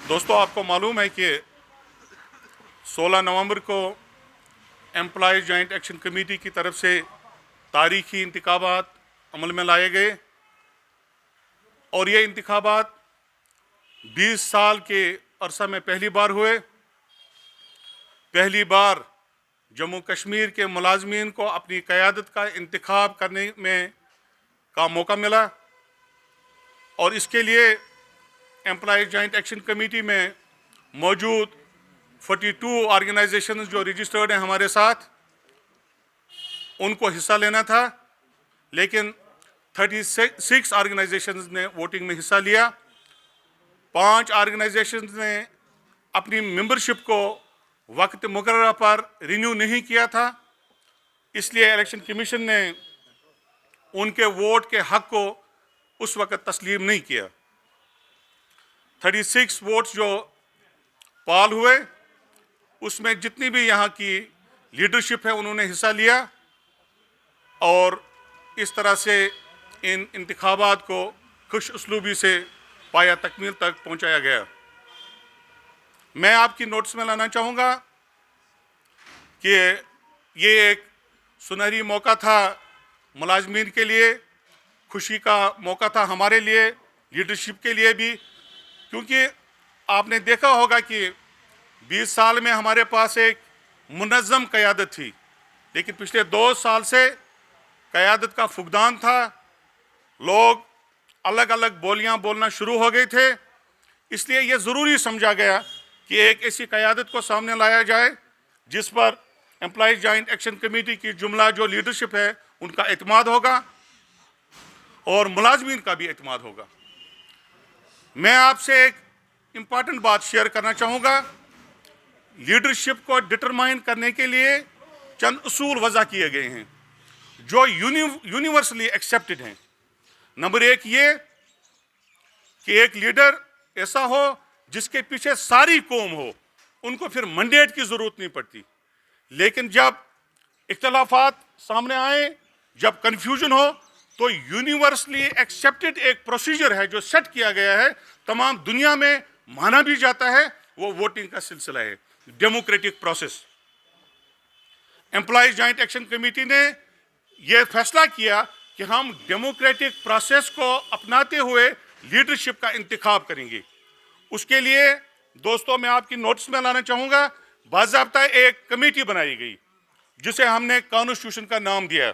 दोस्तों, आपको मालूम है कि 16 नवंबर को एम्प्लॉयज़ जॉइंट एक्शन कमेटी की तरफ से तारीखी इंतखाबात अमल में लाए गए और ये इंतखाबात 20 साल के अरसा में पहली बार हुए। पहली बार जम्मू कश्मीर के मुलाजमीन को अपनी क़यादत का इंतखाब करने में का मौका मिला और इसके लिए एम्प्लॉयज़ जॉइंट एक्शन कमेटी में मौजूद 42 ऑर्गेनाइजेशन जो रजिस्टर्ड हैं हमारे साथ, उनको हिस्सा लेना था, लेकिन 36 ऑर्गेनाइजेशंस ने वोटिंग में हिस्सा लिया। 5 ऑर्गेनाइजेशंस ने अपनी मेंबरशिप को वक्त मुकर्रर पर रिन्यू नहीं किया था, इसलिए इलेक्शन कमीशन ने उनके वोट के हक को उस वक्त तस्लीम नहीं किया। 36 वोट्स जो पाल हुए, उसमें जितनी भी यहाँ की लीडरशिप है उन्होंने हिस्सा लिया और इस तरह से इन इंतखाबात को खुश उसलूबी से पाया तकमील तक पहुँचाया गया। मैं आपकी नोटिस में लाना चाहूँगा कि ये एक सुनहरी मौका था मुलाजमीन के लिए, खुशी का मौका था हमारे लिए, लीडरशिप के लिए भी, क्योंकि आपने देखा होगा कि 20 साल में हमारे पास एक मुनज़्ज़म क़यादत थी, लेकिन पिछले 2 साल से क़यादत का फुक़दान था। लोग अलग अलग बोलियां बोलना शुरू हो गए थे, इसलिए ये ज़रूरी समझा गया कि एक ऐसी क़यादत को सामने लाया जाए जिस पर एम्प्लॉयज़ जॉइंट एक्शन कमेटी की जुमला जो लीडरशिप है उनका एतमाद होगा और मुलाजमीन का भी एतमाद होगा। मैं आपसे एक इम्पॉर्टेंट बात शेयर करना चाहूँगा। लीडरशिप को डिटरमाइन करने के लिए चंद उसूल वज़ा किए गए हैं जो यूनिवर्सली एक्सेप्टेड हैं। नंबर 1 ये कि एक लीडर ऐसा हो जिसके पीछे सारी कौम हो, उनको फिर मैंडेट की ज़रूरत नहीं पड़ती, लेकिन जब इख्तलाफात सामने आए, जब कन्फ्यूजन हो, तो यूनिवर्सली एक्सेप्टेड एक प्रोसीजर है जो सेट किया गया है, तमाम दुनिया में माना भी जाता है, वो वोटिंग का सिलसिला है, democratic process. Employees joint action committee ने यह फैसला किया कि हम डेमोक्रेटिक प्रोसेस को अपनाते हुए लीडरशिप का इंतखाब करेंगे। उसके लिए दोस्तों मैं आपकी नोटिस में लाना चाहूँगा, बाज़ाब्ता एक कमेटी बनाई गई जिसे हमने कॉन्स्टिट्यूशन का नाम दिया।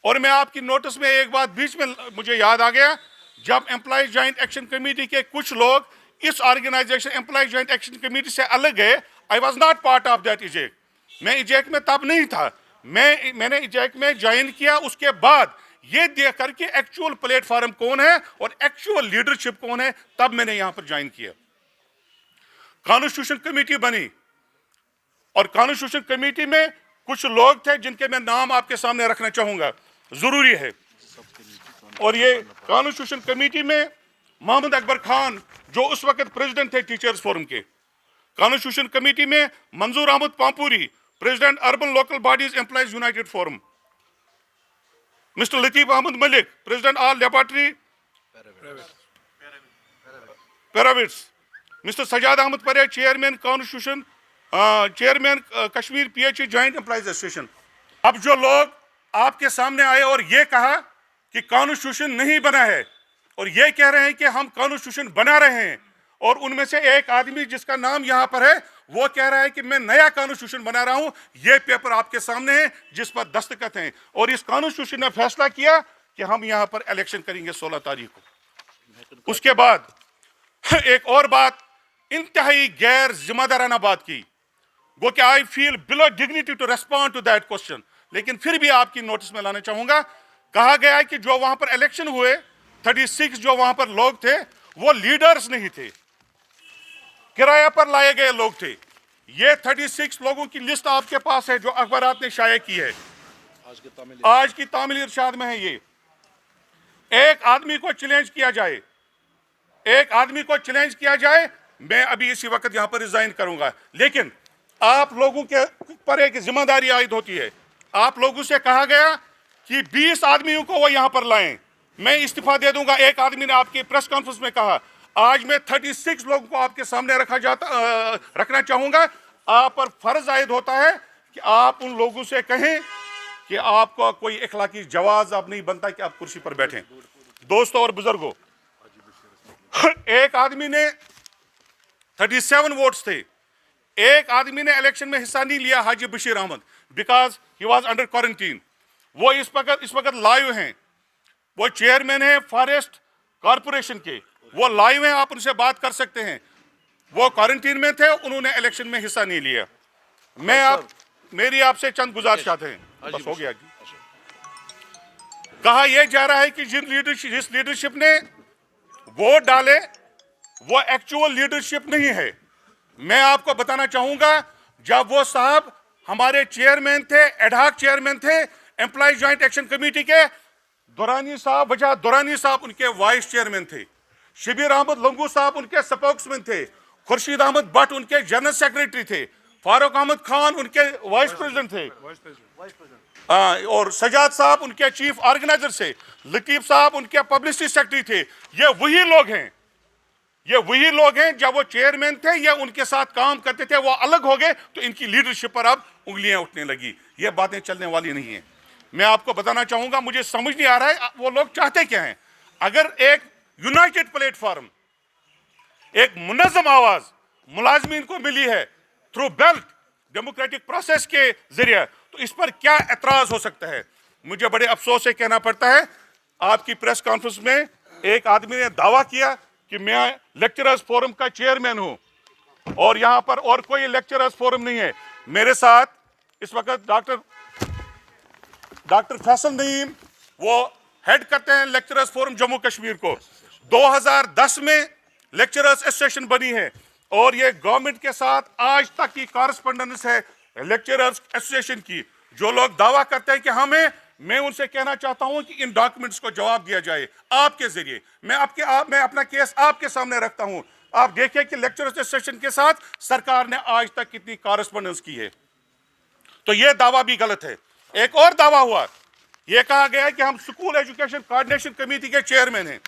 और मैं आपकी नोटिस में एक बात बीच में मुझे याद आ गया, जब एम्प्लॉयज़ जॉइंट एक्शन कमेटी के कुछ लोग इस organization employees joint action committee से अलग गए, I was not part of that EJAC. मैं इजेक में तब नहीं था, मैंने इजेक में ज्वाइन किया उसके बाद ये देख करके एक्चुअल प्लेटफॉर्म कौन है और एक्चुअल लीडरशिप कौन है, तब मैंने यहाँ पर ज्वाइन किया। कॉन्स्टिट्यूशन कमेटी बनी और कॉन्स्टिट्यूशन कमेटी में कुछ लोग थे जिनके मैं नाम आपके सामने रखना चाहूँगा, ज़रूरी है। और ये कॉन्स्टिट्यूशन कमेटी में मोहम्मद अकबर खान जो उस वक्त प्रेसिडेंट थे टीचर्स फोरम के, कॉन्स्टिट्यूशन कमेटी में Manzoor Ahmad Pampuri, president urban local bodies employees united forum, mister Latif Ahmad Malik, president all laboratory paravets, mister Sajad Ahmad Parray, chairman constitution chairman Kashmir PHE joint employees association. अब जो लोग आपके सामने आए और ये कहा कि कॉन्स्टिट्यूशन नहीं बना है और ये कह रहे हैं कि हम कॉन्स्टिट्यूशन बना रहे हैं, और उनमें से एक आदमी जिसका नाम यहाँ पर है वो कह रहा है कि मैं नया कॉन्स्टिट्यूशन बना रहा हूँ, ये पेपर आपके सामने है जिस पर दस्तखत हैं, और इस कॉन्स्टिट्यूशन ने फैसला किया कि हम यहाँ पर इलेक्शन करेंगे 16 तारीख को। उसके बाद एक और बात, इंतहाई गैर जिम्मेदाराना बात की, वो कि I feel below dignity to respond to that question, लेकिन फिर भी आपकी नोटिस में लाना चाहूंगा। कहा गया है कि जो वहां पर इलेक्शन हुए 36 जो वहां पर लोग थे वो लीडर्स नहीं थे, किराया पर लाए गए लोग थे। ये 36 लोगों की लिस्ट आपके पास है जो अखबारात ने शाया की है, आज की तामिल इरशाद में है। ये एक आदमी को चैलेंज किया जाए, एक आदमी को चैलेंज किया जाए, मैं अभी इसी वक्त यहां पर रिजाइन करूंगा, लेकिन आप लोगों के पर एक जिम्मेदारी आयद होती है। आप लोगों से कहा गया कि 20 आदमियों को वो यहां पर लाएं, मैं इस्तीफा दे दूंगा। एक आदमी ने आपकी प्रेस कॉन्फ्रेंस में कहा आज मैं 36 लोगों को आपके सामने रखना चाहूंगा। आप पर फर्ज आयद होता है कि आप उन लोगों से कहें कि आपको कोई इखलाकी जवाज अब नहीं बनता कि आप कुर्सी पर बैठें। दोस्तों और बुजुर्गों, एक आदमी ने 37 वोट्स थे, एक आदमी ने इलेक्शन में हिस्सा नहीं लिया, Haji Bashir Ahmad, because he was under quarantine. वो इस वक्त लाइव हैं, वो चेयरमैन है फॉरेस्ट कॉरपोरेशन के, वो लाइव हैं, आप उनसे बात कर सकते हैं। वो क्वारंटीन में थे, उन्होंने इलेक्शन में हिस्सा नहीं लिया। मेरी आपसे चंद गुजारिशात हैं, बस हो गया जी। कहा यह जा रहा है कि जिस लीडरशिप ने वोट डाले वो एक्चुअल लीडरशिप नहीं है। मैं आपको बताना चाहूंगा, जब वो साहब हमारे चेयरमैन थे, एडहॉक चेयरमैन थे एम्प्लॉय जॉइंट एक्शन कमेटी के, दुरानी साहब, वजह दुरानी साहब उनके वाइस चेयरमैन थे, शबीर अहमद लंगू साहब उनके स्पोक्समैन थे, खुर्शीद अहमद भट्ट उनके जनरल सेक्रेटरी थे, फारूक अहमद खान उनके वाइस प्रेसिडेंट थे, और सजाद साहब उनके चीफ ऑर्गेनाइजर थे, लतीफ साहब उनके पब्लिसिटी सेक्रेटरी थे। ये वही लोग हैं, ये वही लोग हैं जब वो चेयरमैन थे या उनके साथ काम करते थे, वो अलग हो गए तो इनकी लीडरशिप पर अब उंगलियां उठने लगी। ये बातें चलने वाली नहीं है। मैं आपको बताना चाहूंगा, मुझे समझ नहीं आ रहा है वो लोग चाहते क्या हैं। अगर एक यूनाइटेड प्लेटफॉर्म, एक मुनज़्ज़म आवाज मुलाजमीन को मिली है थ्रू बेल्ट डेमोक्रेटिक प्रोसेस के जरिए, तो इस पर क्या एतराज हो सकता है। मुझे बड़े अफसोस से कहना पड़ता है, आपकी प्रेस कॉन्फ्रेंस में एक आदमी ने दावा किया कि मैं लेक्चरर्स फोरम का चेयरमैन हूं, और यहां पर और कोई लेक्चरर्स फोरम नहीं है। मेरे साथ इस वक्त डॉक्टर फैसल नईम, वो हेड करते हैं लेक्चरर्स फोरम जम्मू कश्मीर को। 2010 में लेक्चरर्स एसोसिएशन बनी है, और ये गवर्नमेंट के साथ आज तक की कॉरेस्पॉन्डेंस है लेक्चरर्स एसोसिएशन की। जो लोग दावा करते हैं कि मैं उनसे कहना चाहता हूं कि इन डॉक्यूमेंट्स को जवाब दिया जाए आपके जरिए। मैं अपना केस आपके सामने रखता हूं। आप देखिए कि लेक्चरर्स एसोसिएशन के साथ सरकार ने आज तक कितनी कॉरेस्पॉन्डेंस की है। तो यह दावा भी गलत है। एक और दावा हुआ, यह कहा गया कि हम स्कूल एजुकेशन कोऑर्डिनेशन कमेटी के चेयरमैन हैं।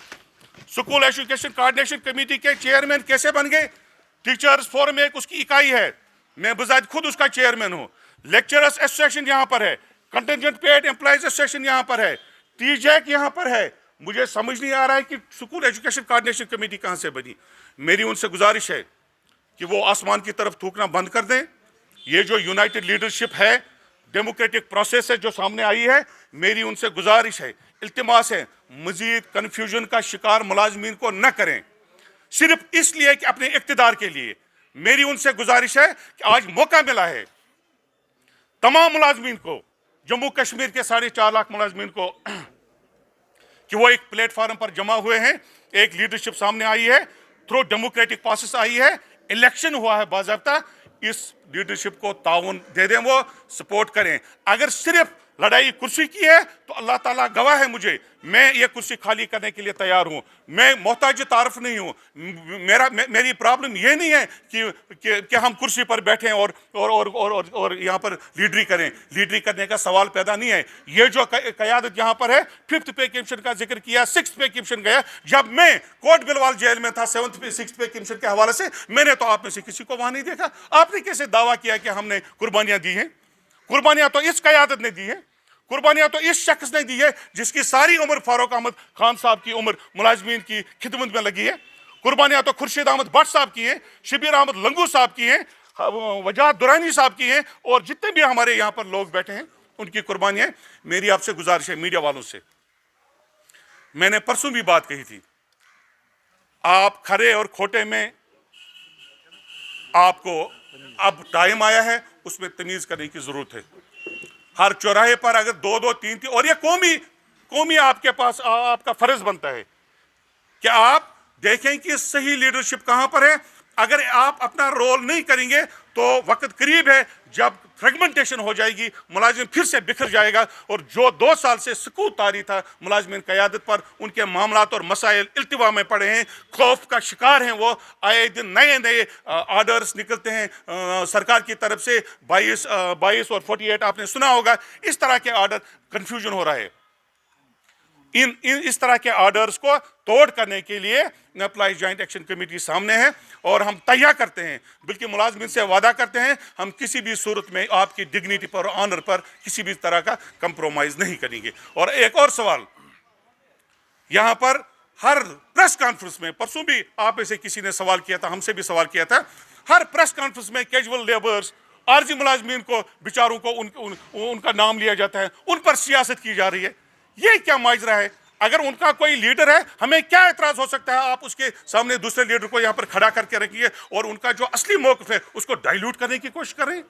स्कूल एजुकेशन कोऑर्डिनेशन कमेटी के चेयरमैन कैसे बन गए? टीचर्स फोरम एक उसकी इकाई है, मैं बजाय खुद उसका चेयरमैन हूं। लेक्चरर्स एसोसिएशन यहां पर है, कंटिजेंट पेड एम्प्लॉयज एसोसिएशन यहां पर है, टीजैक यहां पर है। मुझे समझ नहीं आ रहा है कि स्कूल एजुकेशन कोऑर्डिनेशन कमेटी कहां से बनी। मेरी उनसे गुजारिश है कि वो आसमान की तरफ थूकना बंद कर दें। ये जो यूनाइटेड लीडरशिप है, डेमोक्रेटिक प्रोसेस है जो सामने आई है, मेरी उनसे गुजारिश है, इल्तिमास है, मजीद कन्फ्यूजन का शिकार मुलाजमीन को न करें सिर्फ इसलिए कि अपने इक्तिदार के लिए। मेरी उनसे गुजारिश है कि आज मौका मिला है तमाम मुलाजमीन को, जम्मू कश्मीर के 4.5 लाख मुलाजमीन को, कि वो एक प्लेटफॉर्म पर जमा हुए हैं। एक लीडरशिप सामने आई है, थ्रू डेमोक्रेटिक प्रोसेस आई है, इलेक्शन हुआ है बाज़ाब्ता। इस लीडरशिप को ताउन दे दें, वो सपोर्ट करें। अगर सिर्फ लड़ाई कुर्सी की है तो अल्लाह ताला गवाह है मुझे, मैं ये कुर्सी खाली करने के लिए तैयार हूं। मैं मोहताज तारफ नहीं हूं। मेरी प्रॉब्लम ये नहीं है कि हम कुर्सी पर बैठें और यहाँ पर लीडरी करें। लीडरी करने का सवाल पैदा नहीं है। ये जो क़यादत यहाँ पर है, 5th पे कमीशन का जिक्र किया, 6th पे कमीशन गया। जब मैं कोट बिलवाल जेल में था 7th पे 6th पे कमीशन के हवाले से, मैंने तो आप में से किसी को वहां नहीं देखा। आपने कैसे दावा किया कि हमने कुर्बानियां दी हैं? कुर्बानियां तो इस क़यादत ने दी है, कुर्बानियां तो इस शख्स ने दी है जिसकी सारी उम्र फारूक अहमद खान साहब की उम्र मुलाजमीन की खिदमत में लगी है। कुर्बानियां तो खुर्शीद अहमद भट्ट साहब की हैं, शबीर अहमद लंगू साहब की हैं, वजह दुरानी साहब की हैं, और जितने भी हमारे यहाँ पर लोग बैठे हैं उनकी कुर्बानियां। मेरी आपसे गुजारिश है मीडिया वालों से, मैंने परसों भी बात कही थी, आप खरे और खोटे में आपको अब टाइम आया है, उसमें तमीज करने की जरूरत है। हर चौराहे पर अगर 2-2, 3-3, और ये कौमी आपके पास आपका फर्ज बनता है कि आप देखें कि सही लीडरशिप कहां पर है। अगर आप अपना रोल नहीं करेंगे तो वक्त करीब है जब फ्रेगमेंटेशन हो जाएगी, मुलाजिम फिर से बिखर जाएगा। और जो 2 साल से सुकूत तारी था मुलाजिमिन क़यादत पर, उनके मामलात और मसाइल इल्तिवा में पड़े हैं, खौफ का शिकार हैं। वो आए दिन नए आर्डर्स निकलते हैं सरकार की तरफ से, 22 और 48 आपने सुना होगा। इस तरह के आर्डर, कन्फ्यूजन हो रहा है। इस तरह के ऑर्डर्स को तोड़ करने के लिए एम्प्लॉइज जॉइंट एक्शन कमेटी सामने है और हम तैयार करते हैं, बल्कि मुलाजमिन से वादा करते हैं हम किसी भी सूरत में आपकी डिग्निटी पर, ऑनर पर किसी भी तरह का कंप्रोमाइज नहीं करेंगे। और एक और सवाल, यहां पर हर प्रेस कॉन्फ्रेंस में, परसों भी आप में से किसी ने सवाल किया था, हमसे भी सवाल किया था, हर प्रेस कॉन्फ्रेंस में कैजुअल लेबर्स, आरजी मुलाजमीन को बेचारों को उनका नाम लिया जाता है, उन पर सियासत की जा रही है। ये क्या माजरा है? अगर उनका कोई लीडर है, हमें क्या एतराज हो सकता है? आप उसके सामने दूसरे लीडर को यहां पर खड़ा करके रखिए और उनका जो असली मौक़िफ़ है उसको डाइल्यूट करने की कोशिश कर रहे हैं।